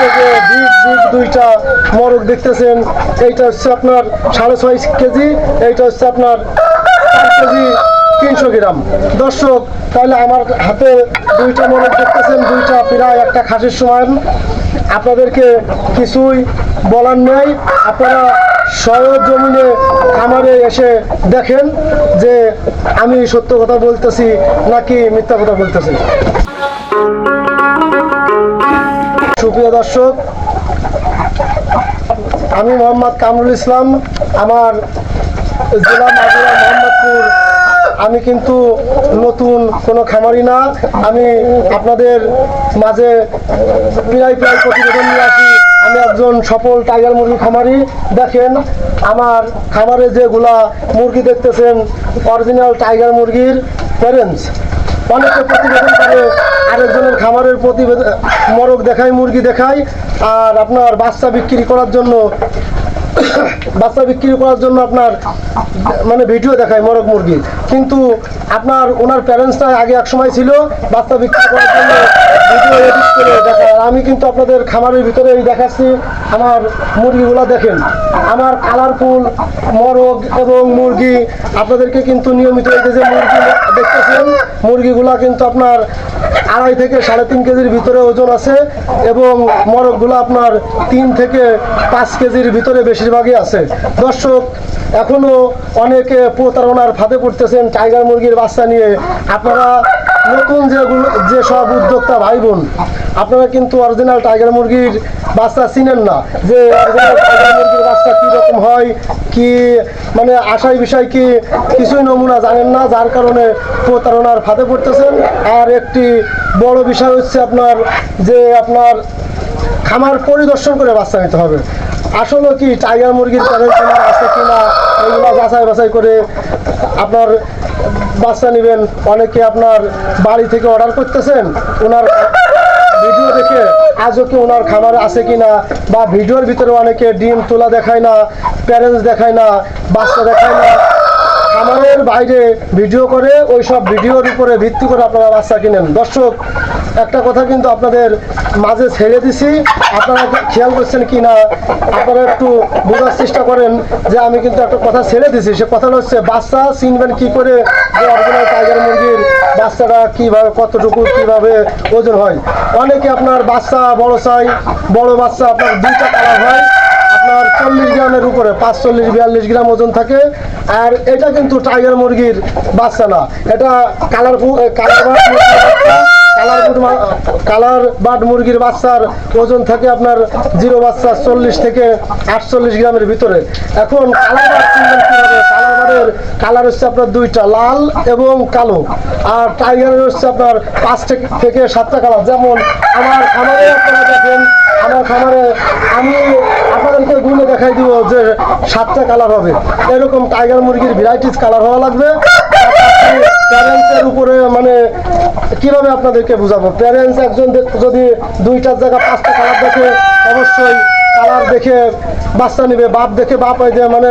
থেকে big big দুইটা মোরগ দেখতেছেন। এইটা হচ্ছে আপনার 6.5 কেজি, এইটা হচ্ছে আপনার 4 কেজি 300 গ্রাম। দর্শক, তাহলে আমার হাতে দুইটা মোরগ দেখতেছেন, দুইটা প্রায় একটা খাসির সমান। আপনাদেরকে কিছুই বলার নেই, আপনারা সরজমিনে খামারে এসে দেখেন যে আমি সত্য কথা বলতেছি নাকি মিথ্যা কথা বলতেছি। সুপ্রিয় দর্শক, আমি মোহাম্মদ কামরুল ইসলাম, আমার জেলা মাগুরা মোহাম্মদপুর। আমি কিন্তু নতুন কোনো খামারি না, আমি আপনাদের মাঝে প্রায় প্রতিবেদন নিয়ে আসি। আমি একজন সফল টাইগার মুরগি খামারি। দেখেন আমার খামারে যেগুলা মুরগি দেখতেছেন, অরিজিনাল টাইগার মুরগির প্যারেন্টস। অনেকে প্রতিবেদন করে আরেকজনের খামারের প্রতিবেদন মোরগ দেখায়, মুরগি দেখায়, আর আপনার বাচ্চা বিক্রি করার জন্য আপনার মানে ভিডিও দেখায় মোরগ মুরগি, কিন্তু আপনার ওনার প্যারেন্টসটা আগে এক সময় ছিল বাচ্চা বিক্রি করার জন্য ভিডিও এডিট করে দেখায়। আমি কিন্তু আপনাদের খামারের ভিতরে দেখাচ্ছি আমার মুরগিগুলো। দেখেন আমার কালারফুল মোরগ এবং মুরগি আপনাদেরকে কিন্তু নিয়মিত এই যে মুরগি দেখতেছেন, মুরগিগুলা কিন্তু আপনার 2.5 থেকে 3.5 কেজির ভিতরে ওজন আছে এবং মোরগগুলো আপনার 3 থেকে 5 কেজির ভিতরে বেশিরভাগই আছে। দর্শক, এখনো অনেকে প্রতারণার ফাঁদে পড়তেছেন টাইগার মুরগির বাচ্চা নিয়ে। আপনারা নতুন যে সব উদ্যোক্তা ভাই বোন, আপনারা কিন্তু অরিজিনাল টাইগার মুরগির বাচ্চা চিনেন না, যে অরিজিনাল টাইগার মুরগির বাচ্চা কীরকম হয়, কি মানে আশায় বিষয় কি কিছুই নমুনা জানেন না, যার কারণে প্রতারণার ফাঁদে পড়তেছেন। আর একটি বড় বিষয় হচ্ছে আপনার আপনার খামার পরিদর্শন করে বাচ্চা নিতে হবে। আসলে কি টাইগার মুরগির প্যারেন্টস আছে কিনা এইগুলো যাচাই বাছাই করে আপনার বাচ্চা নেবেন। অনেকে আপনার বাড়ি থেকে অর্ডার করতেছেন, ওনার ভিডিও দেখে আজও কি ওনার খামারে আছে কিনা, বা ভিডিওর ভিতরে অনেকে ডিম তোলা দেখায় না, প্যারেন্টস দেখায় না, বাচ্চা দেখায় না, খামারের বাইরে ভিডিও করে ওই সব ভিডিওর উপরে ভিত্তি করে আপনারা বাচ্চা কিনেন। দর্শক, একটা কথা কিন্তু আপনাদের মাঝে ছেড়ে দিছি, আপনারা খেয়াল করছেন কি না আপনারা একটু বোঝার চেষ্টা করেন যে আমি কিন্তু একটা কথা ছেড়ে দিছি। সে কথাটা হচ্ছে বাচ্চা চিনবেন কি করে, যে অরিজিনাল টাইগার মুরগির বাচ্চাটা কীভাবে, কতটুকু কীভাবে ওজন হয়। অনেকে আপনার বাচ্চা বড় চাই, বড় বাচ্চা আপনার 2টা কালার হয়, আপনার 40 গ্রামের উপরে, 45-42 গ্রাম ওজন থাকে। আর এটা কিন্তু টাইগার মুরগির বাচ্চা না, এটা কালার বার্ড মুরগির বাচ্চার ওজন থাকে আপনার 0 বাচ্চা 40 থেকে 48 গ্রামের ভিতরে। এখন কালার বার্ড চিনবেন কীভাবে? কালার বার্ডের কালার হচ্ছে আপনার 2টা, লাল এবং কালো। আর টাইগারের হচ্ছে আপনার 5 থেকে 7টা কালার। যেমন আমার খামারে আপনারা দেখেন, আমার খামারে আমি আপনাদেরকে গুনে দেখাই দিব যে 7টা কালার হবে। এরকম টাইগার মুরগির ভ্যারাইটিস কালার হওয়া লাগবে। প্যারেন্টসের উপরে মানে কিভাবে আপনাদেরকে বুঝাবো, প্যারেন্টস একজন যদি 2টার জায়গায় 5টা কালার দেখে, অবশ্যই কালার দেখে বাচ্চা নেবে। বাপ দেখে বাপ হয় যে মানে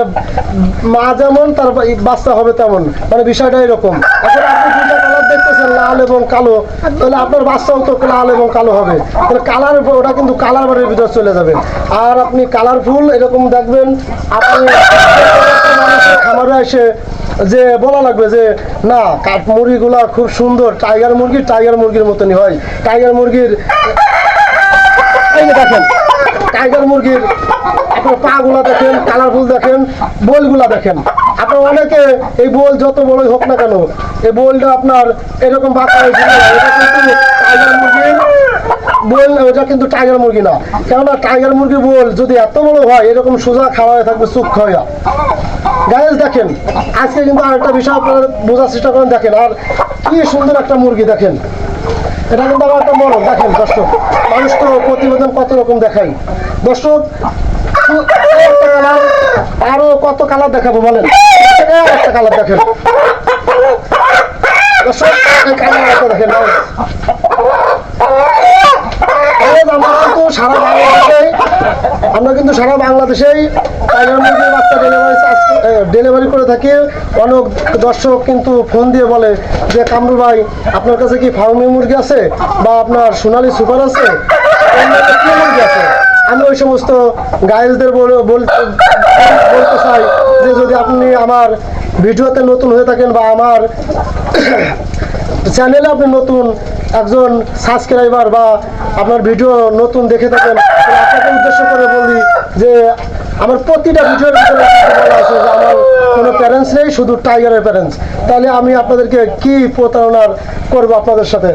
মা যেমন তার বাচ্চা হবে তেমন, মানে বিষয়টা এরকম। এখন আপনি 2টা কালার দেখতেছেন, লাল এবং কালো, তাহলে আপনার বাচ্চাও তো লাল এবং কালো হবে। তাহলে কালার, ওটা কিন্তু কালার বারের ভিতরে চলে যাবে। আর আপনি কালারফুল এরকম দেখবেন, আপনি মানুষের খামারে এসে যে বলা লাগবে যে না কাঠ মুরগিগুলা খুব সুন্দর, টাইগার মুরগির মতনই হয়। টাইগার মুরগির এই যে দেখেন, টাইগার মুরগির আপনার পাগুলা দেখেন, কালারফুল দেখেন, বোলগুলা দেখেন। আপনার অনেকে এই বোল যত বড়ই হোক না কেন, এই বোলটা আপনার এরকম বাঁকা হয়েছিল, এটা কিন্তু টাইগার মুরগির বোল, ওটা কিন্তু টাইগার মুরগি না। কেননা টাইগার মুরগির বোল যদি এত বড় হয়, এরকম সোজা খাওয়া থাকবে, চুপ খাওয়া। গাইজ দেখেন, আজকে কিন্তু আরেকটা বিষয় আপনারা বোঝার চেষ্টা করেন। দেখেন আর কি সুন্দর একটা মুরগি, দেখেন এটা কিন্তু আমার একটা মরণ। দেখেন দর্শক, মানুষ তো প্রতিবেদন কত রকম দেখাই। দর্শক, আরো কত কালার দেখাবো বলেন, একটা কালার দেখেন দর্শক, কালার দেখেন। আমরা কিন্তু সারা বাংলাদেশেই টাইগার মুরগির বাচ্চা ডেলিভারি করে থাকি। অনেক দর্শক কিন্তু ফোন দিয়ে বলে যে কামরুল ভাই, আপনার কাছে কি ফার্মি মুরগি আছে, বা আপনার সোনালী সুপার আছে, অন্যান্য কি মুরগি আছে, আমি ওই সমস্ত গাইজদের বলতে চাই যে যদি আপনি আমার ভিডিওতে নতুন হয়ে থাকেন বা আমার চ্যানেলে আপনি নতুন একজন সাবস্ক্রাইবার বা আপনার ভিডিও নতুন দেখে থাকেন, আপনাকে উদ্দেশ্য করে বলি যে আমার প্রতিটা ভিডিওর ভিতরে বলা আছে যে আমার কোনো প্যারেন্টস নেই, শুধু টাইগারের প্যারেন্টস। তাহলে আমি আপনাদেরকে কি প্রতারণার করবো আপনাদের সাথে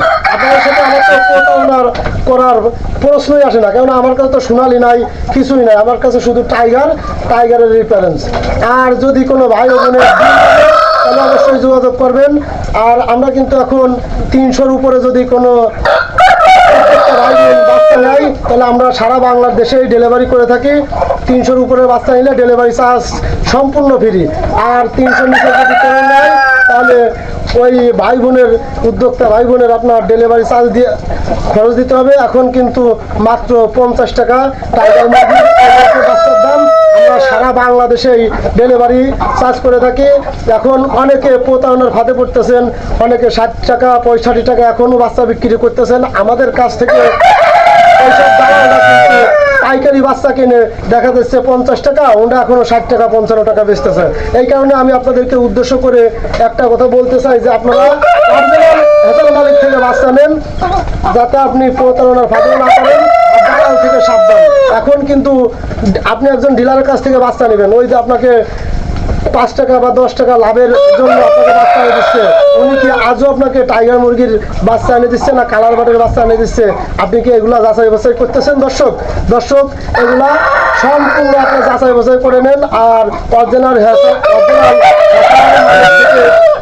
আমার তো প্রতারণার করার প্রশ্নই আসে না, কেননা আমার কাছে তো সোনালি নাই, কিছুই নাই, আমার কাছে শুধু টাইগারের প্যারেন্টস। আর যদি কোনো ভাই ও বোনের তাহলে অবশ্যই যোগাযোগ করবেন। আর আমরা কিন্তু এখন 300-র উপরে যদি কোনো বাচ্চা নেয় তাহলে আমরা সারা বাংলাদেশেই ডেলিভারি করে থাকি। 300-র উপরে বাচ্চা নিলে ডেলিভারি চার্জ সম্পূর্ণ ফ্রি। আর 300-র নিচে যদি কেউ নেয় তাহলে ওই ভাই বোনের উদ্যোক্তা ভাই বোনের আপনার ডেলিভারি চার্জ দিয়ে খরচ দিতে হবে। এখন কিন্তু মাত্র 50 টাকা টাইগার মুরগির বাচ্চার দাম। আমরা সারা বাংলাদেশেই ডেলিভারি চার্জ করে থাকি। এখন অনেকে প্রতারণার ফাঁদে পড়তেছেন, অনেকে 60 টাকা 65 টাকা এখনও বাচ্চা বিক্রি করতেছেন আমাদের কাছ থেকে। এইসব দালালরা কিন্তু পাইকারি বাচ্চা কিনে দেখা যাচ্ছে 50 টাকা, ওটা এখনো 60 টাকা 55 টাকা বেচতেছে। এই কারণে আমি আপনাদেরকে উদ্দেশ্য করে একটা কথা বলতে চাই যে আপনারা অরিজিনাল হেসাল মালিক থেকে বাচ্চা নেন, যাতে আপনি প্রতারণার ফাঁদে না পড়েন। দালাল থেকে সাবধান। এখন কিন্তু আপনি একজন ডিলারের কাছ থেকে বাচ্চা নেবেন, ওই যে আপনাকে 5 টাকা বা 10 টাকা লাভের জন্য আপনাকে বাচ্চা এনে দিচ্ছে, উনি কি আজও আপনাকে টাইগার মুরগির বাচ্চা এনে দিচ্ছে না কালার বাটের বাচ্চা এনে দিচ্ছে? আপনি কি এগুলা যাচাই বাছাই করতেছেন? দর্শক এগুলা সম্পূর্ণ আপনি যাচাই বাছাই করে নেন। আর অরিজিনাল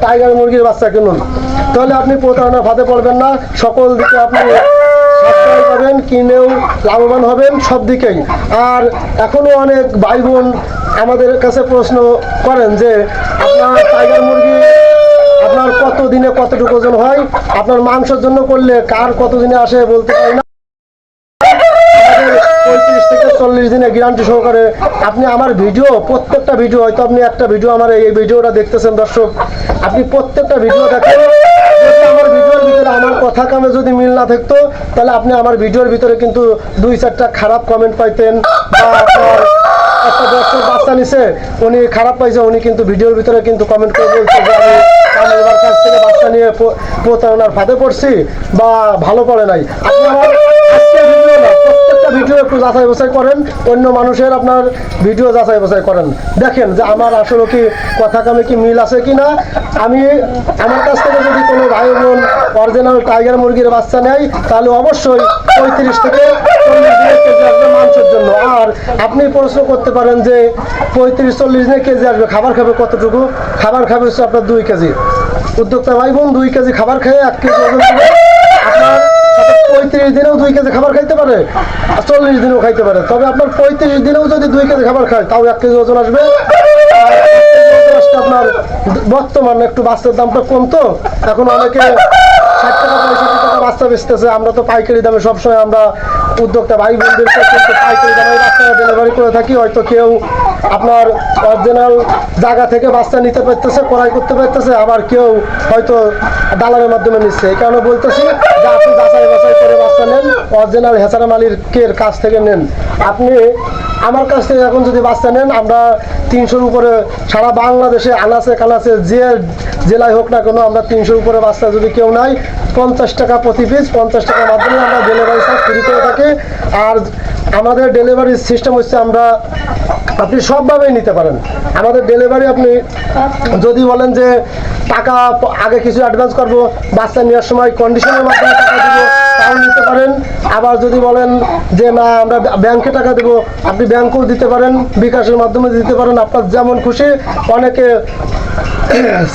টাইগার মুরগির বাচ্চা কিনুন, তাহলে আপনি প্রতারণার ফাঁদে পড়বেন না। সকল দিকে আপনি সাশ্রয় পাবেন, কিনেও লাভবান হবেন সব দিকেই। আর এখনো অনেক ভাই বোন আমাদের কাছে প্রশ্ন করেন যে আপনার টাইগার মুরগি আপনার কত দিনে কতটুকু ওজন হয়, আপনার মাংসের জন্য করলে কার কত দিনে আসে বলতে পারি না। 35 থেকে 40 দিনে গ্যারান্টি সহকারে আপনি আমার ভিডিও প্রত্যেকটা ভিডিও, হয়তো আপনি একটা ভিডিও আমার এই ভিডিওটা দেখতেছেন দর্শক, আপনি প্রত্যেকটা ভিডিও দেখেন। আমার ভিডিওর ভিতরে আমার কথা কামে যদি মিল না থাকতো তাহলে আপনি আমার ভিডিওর ভিতরে কিন্তু 2-4টা খারাপ কমেন্ট পাইতেন, বা আপনার একটা দর্শক বাচ্চা নিছে উনি খারাপ পাইছে, উনি কিন্তু ভিডিওর ভিতরে কিন্তু কমেন্ট করে বলছে যে আমি এবার কাছ থেকে বাচ্চা নিয়ে প্রতারণার ফাঁদে পড়ছি বা ভালো পড়ে নাই। আপনি আমার আজকের ভিডিও না প্রত্যেকটা ভিডিও একটু যাচাই বাছাই করেন, অন্য মানুষের আপনার ভিডিও যাচাই বাছাই করেন, দেখেন যে আমার আসলে কি কথা কামে কি মিল আছে কি না। আমি আমার কাছ থেকে যদি কোনো ভাই বোন অরিজিনাল টাইগার মুরগির বাচ্চা নেয় তাহলে অবশ্যই 35 থেকে 40 দিনের কেজি আসবে মাংসের জন্য। আর আপনি প্রশ্ন করতে পারেন যে 35-40 দিনে কেজি আসবে, খাবার খাবে কতটুকু? খাবার খাবে হচ্ছে আপনার 2 কেজি। উদ্যোক্তা ভাই বোন 2 কেজি খাবার খেয়ে 1 কেজি ওজন দেবে। আপনার 35 দিনেও 2 কেজি খাবার খাইতে পারে, 40 দিনেও খাইতে পারে। তবে আপনার 35 দিনেও যদি 2 কেজি খাবার খায় তাও 1 কেজি ওজন আসবে। আপনার বর্তমানে একটু বাচ্চার দামটা কম, তো এখন অনেকে 60 টাকা 65 টাকা বাচ্চা বেচতেছে। আমরা তো পাইকারি দামে সবসময় আমরা উদ্যোক্তা ভাই বোনদেরকে কিন্তু পাইকারি দামে বাচ্চা ডেলিভারি করে থাকি। হয়তো কেউ আপনার অরিজিনাল জায়গা থেকে বাচ্চা নিতে পারতেছে, ক্রয় করতে পারতেছে, আবার কেউ হয়তো দালালের মাধ্যমে নিচ্ছে। এই কারণে বলতেছি যে আপনি যাচাই বাছাই করে বাচ্চা নেন, অরিজিনাল হেসারা মালিকের কাছ থেকে নেন। আপনি আমার কাছ থেকে এখন যদি বাচ্চা নেন, আমরা 300-র উপরে সারা বাংলাদেশে আনাচে কানাচে যে জেলায় হোক না কেন, আমরা 300-র উপরে বাচ্চা যদি কেউ নেয় 50 টাকা প্রতি পিস, 50 টাকার মাধ্যমে আমরা ডেলিভারি চার্জ ফ্রি করে থাকি। আর আমাদের ডেলিভারি সিস্টেম হচ্ছে আপনি সবভাবেই নিতে পারেন আমাদের ডেলিভারি। আপনি যদি বলেন যে টাকা আগে কিছু অ্যাডভান্স করবো, বাচ্চা নেওয়ার সময় কন্ডিশনের মাধ্যমে টাকা দেবো, তাও নিতে পারেন। আবার যদি বলেন যে না আমরা ব্যাংকে টাকা দেবো, আপনি ব্যাংকেও দিতে পারেন, বিকাশের মাধ্যমে দিতে পারেন, আপনার যেমন খুশি। অনেকে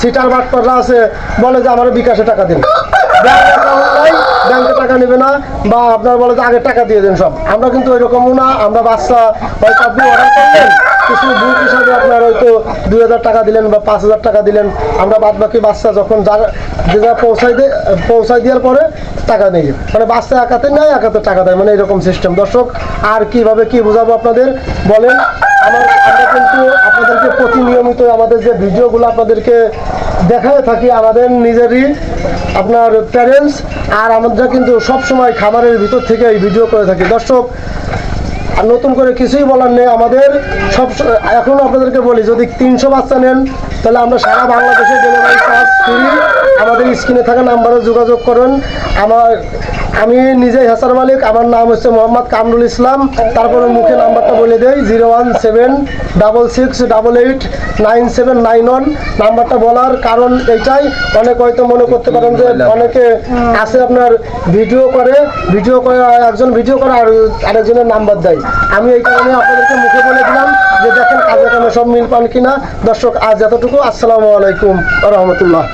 সিটার বাটপাররা আছে, বলে যে আমার বিকাশে টাকা দিন, ব্যাংকে টাকা নেবে না, বা আপনার বলে যে আগে টাকা দিয়ে দেন সব। আমরা কিন্তু ওই রকমও না। আমরা বাচ্চা হয়তো আপনি অর্ডার করলেন, কিছু বুক হিসাবে আপনার হয়তো 2000 টাকা দিলেন বা 5000 টাকা দিলেন, আমরা বাদ বাকি বাচ্চা যখন যে যা পৌঁছায় দেওয়ার পরে টাকা নেই, মানে বাচ্চা একাতে নেয় একাতে টাকা দেয়, মানে এরকম সিস্টেম। দর্শক আর কিভাবে কি বোঝাবো আপনাদের বলেন। আমরা কিন্তু আপনাদেরকে প্রতিনিয়মিত আমাদের যে ভিডিওগুলো আপনাদেরকে দেখায় থাকি আমাদের নিজেরই আপনার প্যারেন্টস, আর আমরা কিন্তু সবসময় খামারের ভিতর থেকে এই ভিডিও করে থাকি। দর্শক, আর নতুন করে কিছুই বলার নেই আমাদের। এখন আপনাদেরকে বলি, যদি 300 বাচ্চা নেন তাহলে আমরা সারা বাংলাদেশে ডেলিভারি চার্জ ফ্রি। আমাদের স্ক্রিনে থাকা নাম্বারে যোগাযোগ করুন। আমি নিজেই হাসার মালিক, আমার নাম হচ্ছে মোহাম্মদ কামরুল ইসলাম। তারপরে মুখে নাম্বারটা বলে দেই, 01766889791। নাম্বারটা বলার কারণ এইটাই, অনেক হয়তো মনে করতে পারেন যে অনেকে আছে আপনার ভিডিও করে একজন ভিডিও করে আর আরেকজনের নাম্বার দেয়। আমি এই কারণে আপনাদেরকে মুখে বলে দিলাম যে দেখেন কাজে কামে সব মিল পান কিনা। দর্শক, আজ এতটুকু। আসসালামু আলাইকুম ওয়া রাহমাতুল্লাহ।